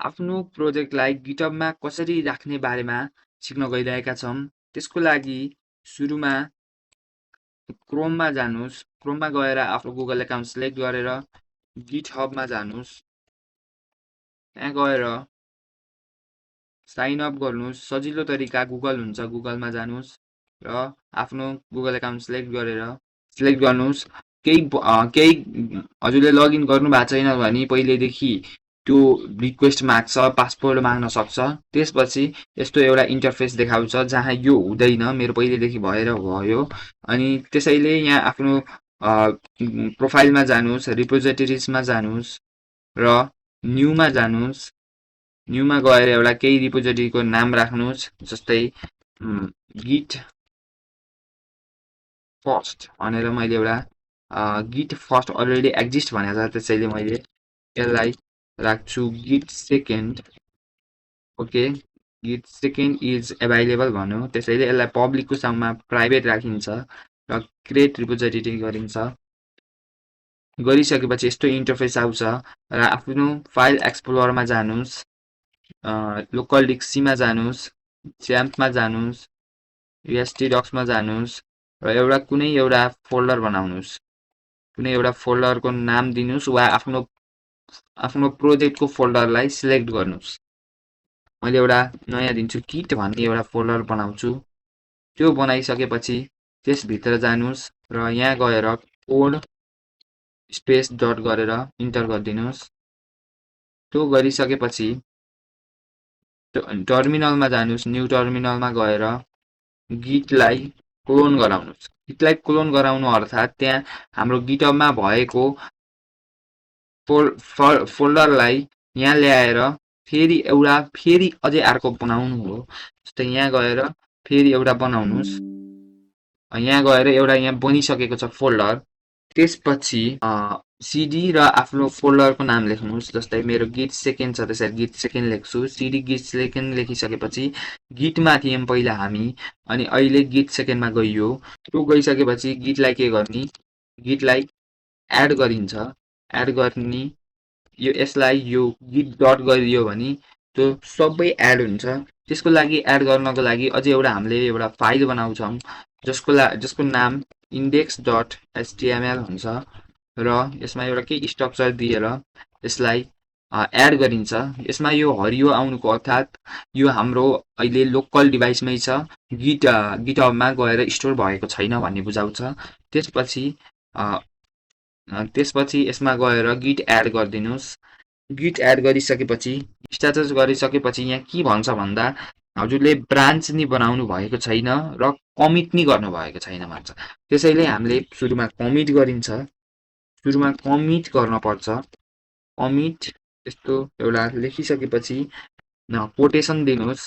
आफ्नो प्रोजेक्टलाई गिटहबमा कसरी राख्ने बारेमा सिक्न गइरहेका छौँ। त्यसको लागि सुरुमा क्रोममा जानुस्। क्रोममा गएर आफ्नो गुगल एकाउन्ट सिलेक्ट गरेर गिटहबमा जानुस्। त्यहाँ गएर साइन अप गर्नुस्। सजिलो तरिका गुगल हुन्छ, गुगलमा जानुस् र आफ्नो गुगल एकाउन्ट सिलेक्ट गर्नुस्। केही हजुरले लगइन गर्नु भएको छैन भने पहिलेदेखि त्यो रिक्वेस्ट माग्छ, पासवर्ड माग्न सक्छ। त्यसपछि यस्तो एउटा इन्टरफेस देखाउँछ जहाँ यो हुँदैन, मेरो पहिलेदेखि भएर भयो। अनि त्यसैले यहाँ आफ्नो प्रोफाइलमा जानुस्, रिपोजिटरिजमा जानुस् र न्यूमा जानुस्। न्यूमा गएर एउटा केही रिपोजिटरीको नाम राख्नुस्, जस्तै गिट फर्स्ट भनेर मैले एउटा गिट फर्स्ट अलरेडी एक्जिस्ट भनेको छ, त्यसैले मैले यसलाई राख्छु git second. Okay, git second is available भन्यो, त्यसैले यसलाई पब्लिकको साउमा प्राइभेट राखिन्छ र क्रिएट रिपोजिटरी गरिन्छ। गरिसकेपछि यस्तो इन्टरफेस आउँछ र आफ्नो फाइल एक्सप्लोररमा जानुस्, लोकल डिक्सीमा जानुस्, च्याम्पमा जानुस्, यूएसटी डक्समा जानुस् र कुनै एउटा फोल्डर बनाउनुस्। कुनै एउटा फोल्डरको नाम दिनुस् वा आफ्नो प्रोजेक्टको फोल्डरलाई सिलेक्ट गर्नुस्। मैले एउटा नयाँ दिन्छु, किट भन्ने एउटा फोल्डर बनाउँछु। त्यो बनाइसकेपछि त्यसभित्र जानुस् र यहाँ गएर कोड स्पेस डट गरेर इन्टर गरिदिनुस्। त्यो गरिसकेपछि टर्मिनलमा जानुस्। न्यू टर्मिनलमा गएर गिटलाई क्लोन गराउनुस्। गिटलाई क्लोन गराउनु अर्थात् त्यहाँ हाम्रो गिटहबमा भएको फोल्डरलाई यहाँ ल्याएर फेरि अझै अर्को बनाउनु हो। जस्तै यहाँ गएर फेरि एउटा बनाउनुस्। यहाँ गएर एउटा यहाँ बनिसकेको छ फोल्डर। त्यसपछि सिडी र आफ्नो फोल्डरको नाम लेख्नुस्। जस्तै मेरो गिट सेकेन्ड छ, त्यसरी गिट सेकेन्ड लेख्छु। सिडी गिट सेकेन्ड लेखिसकेपछि गिटमा थियौँ पहिला हामी, अनि अहिले गिट सेकेन्डमा गइयो। त्यो गइसकेपछि गिटलाई के गर्ने, गिटलाई एड गरिन्छ। एड गर्ने यसलाई यो गिट डट गरिदियो भने त्यो सबै एड हुन्छ। त्यसको लागि एड गर्नको लागि अझै हामीले एउटा फाइल बनाउँछौँ जसको नाम index.html हुन्छ र यसमा एउटा केही स्ट्रक्चर दिएर यसलाई एड गरिन्छ। यसमा यो हरियो आउनुको अर्थात् यो हाम्रो अहिले लोकल डिभाइसमै छ, गिटहबमा गएर स्टोर भएको छैन भन्ने बुझाउँछ। त्यसपछि यसमा गएर गिट एड गरिदिनुस्। गिट एड गरिसकेपछि स्ट्याटस गरिसकेपछि यहाँ के भन्छ भन्दा हजुरले ब्रान्च नि बनाउनु भएको छैन र कमिट नि गर्नु भएको छैन भन्छ। त्यसैले हामीले सुरुमा कमिट गरिन्छ। सुरुमा कमिट गर्न पर्छ। कमिट यस्तो एउटा लेखिसकेपछि कोटेसन दिनुस्।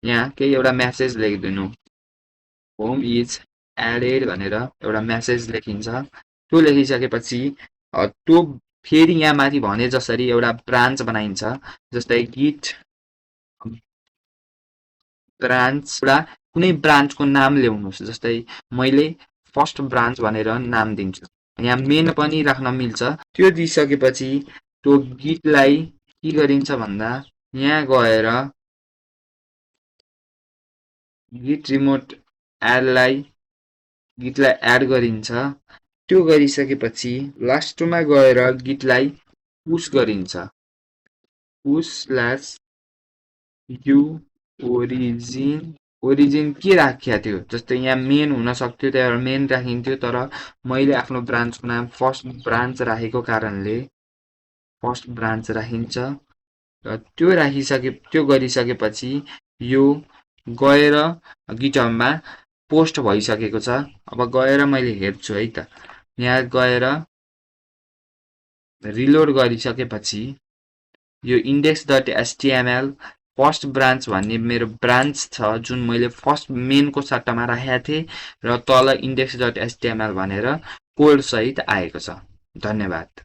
यहाँ केही एउटा मेसेज लेखिदिनु, होम इज एडेड भनेर एउटा मेसेज लेखिन्छ। त्यो लेखिसकेपछि त्यो फेरि यहाँ माथि भने जसरी एउटा ब्रान्च बनाइन्छ। जस्तै गिट ब्रान्च, कुनै ब्रान्चको नाम ल्याउनुहोस्। जस्तै मैले फर्स्ट ब्रान्च भनेर नाम दिन्छु। यहाँ मेन पनि राख्न मिल्छ। त्यो दिइसकेपछि त्यो गिटलाई के गरिन्छ भन्दा यहाँ गएर गिट रिमोट गिटलाई एड गरिन्छ। त्यो गरिसकेपछि लास्टमा गएर गिटलाई पुश गरिन्छ। पुश स्ल्यास यु ओरिजिन के राखेको थियो, जस्तै यहाँ मेन हुन सक्थ्यो, त्यहाँ मेन राखिन्थ्यो, तर मैले आफ्नो ब्रान्चको नाम फर्स्ट ब्रान्च राखेको कारणले फर्स्ट ब्रान्च राखिन्छ। र त्यो गरिसकेपछि यो गएर गिटहबमा पोस्ट भइसकेको छ। अब गएर मैले हेर्छु है त। यहाँ गएर रिलोड गरिसकेपछि यो index.html फर्स्ट ब्रान्च भन्ने मेरो ब्रान्च छ, जुन मैले फर्स्ट मेनको सट्टामा राखेको थिएँ र तल index.html भनेर कोड सहित आएको छ। धन्यवाद।